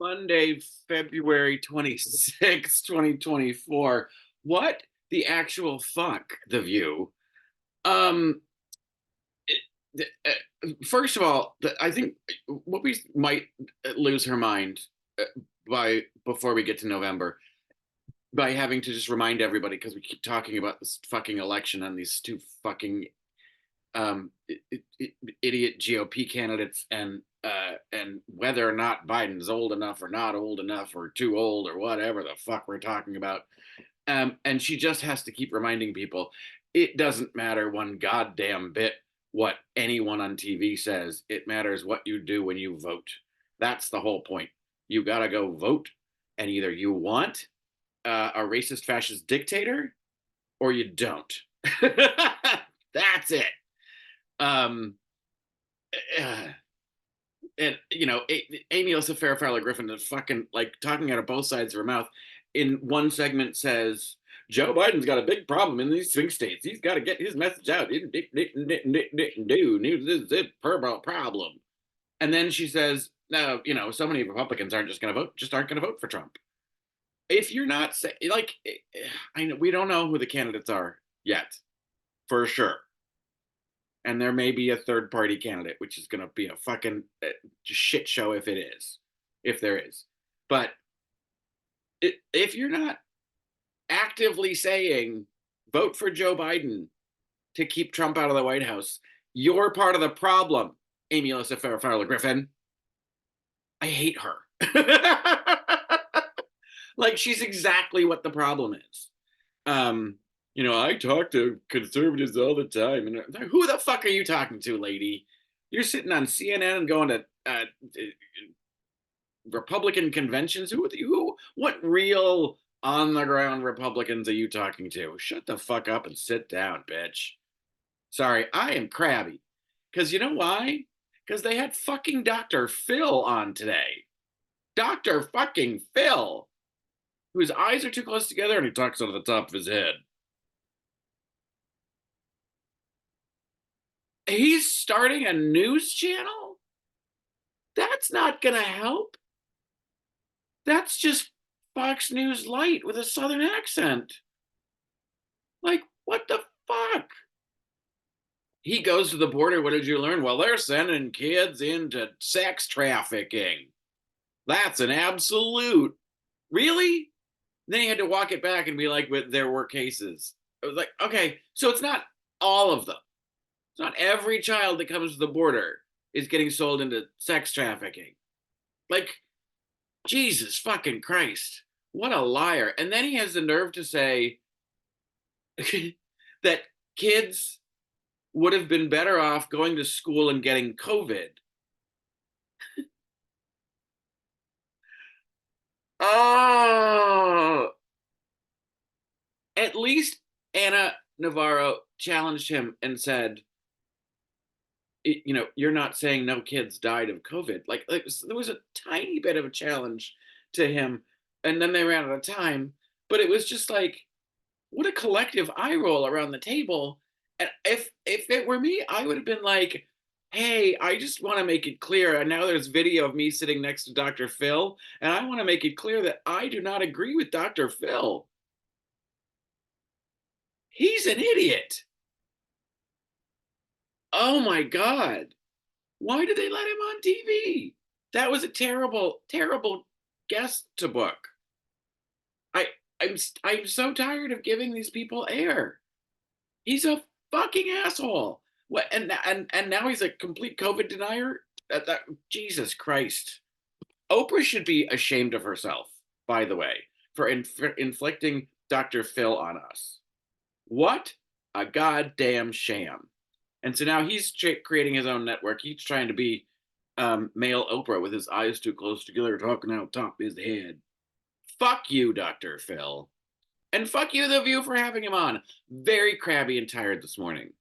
Monday, February 26th, 2024. What the actual fuck, The View? Um, First of all, I think what we might lose her mind uh, by before we get to November by having to just remind everybody because we keep talking about this fucking election and these two fucking um, idiot GOP candidates and whether or not Biden's old enough or not old enough or too old or whatever the fuck we're talking about. And she just has to keep reminding people it doesn't matter one goddamn bit what anyone on TV says. It matters what you do when you vote. That's the whole point. You got to go vote, and either you want a racist fascist dictator or you don't. That's it. Um, uh, and Amy Elsa Farrah Griffin is fucking like talking out of both sides of her mouth. In one segment, says Joe Biden's got a big problem in these swing states. He's got to get his message out. Do this is a problem. And then she says, no, so many Republicans aren't just going to vote, just aren't going to vote for Trump. If you're not like, I know we don't know who the candidates are yet, for sure. And there may be a third party candidate, which is going to be a fucking shit show if it is, if there is. But if you're not actively saying vote for Joe Biden to keep Trump out of the White House, you're part of the problem, Amy Elissa Farrah Griffin. I hate her. Like she's exactly what the problem is. I talk to conservatives all the time, and who the fuck are you talking to, lady? You're sitting on CNN and going to Republican conventions. What real on the ground Republicans are you talking to? Shut the fuck up and sit down, bitch. Sorry, I am crabby. Because you know why? Because they had fucking Dr. Phil on today. Dr. fucking Phil, whose eyes are too close together and he talks out of the top of his head. He's starting a news channel? That's not going to help. That's just Fox News Light with a Southern accent. Like, what the fuck? He goes to the border. What did you learn? Well, they're sending kids into sex trafficking. That's an absolute. Really? Then he had to walk it back and be like, but there were cases. I was like, okay, so it's not all of them. It's not every child that comes to the border is getting sold into sex trafficking. Like, Jesus fucking Christ. What a liar. And then he has the nerve to say that kids would have been better off going to school and getting COVID. Oh, at least Anna Navarro challenged him and said, you're not saying no kids died of COVID. Like there was a tiny bit of a challenge to him, and then they ran out of time. But it was just like, what a collective eye roll around the table. And if it were me, I would have been like, hey, I just want to make it clear. And now there's video of me sitting next to Dr. Phil, and I want to make it clear that I do not agree with Dr. Phil. He's an idiot. Oh my God. Why did they let him on TV? That was a terrible, terrible guest to book. I I'm so tired of giving these people air. He's a fucking asshole. What and now he's a complete COVID denier? Jesus Christ. Oprah should be ashamed of herself, by the way, for inflicting Dr. Phil on us. What a goddamn sham. And so now he's creating his own network. He's trying to be male Oprah with his eyes too close together, talking out top his head. Fuck you, Dr. Phil. And fuck you, The View, for having him on. Very crabby and tired this morning.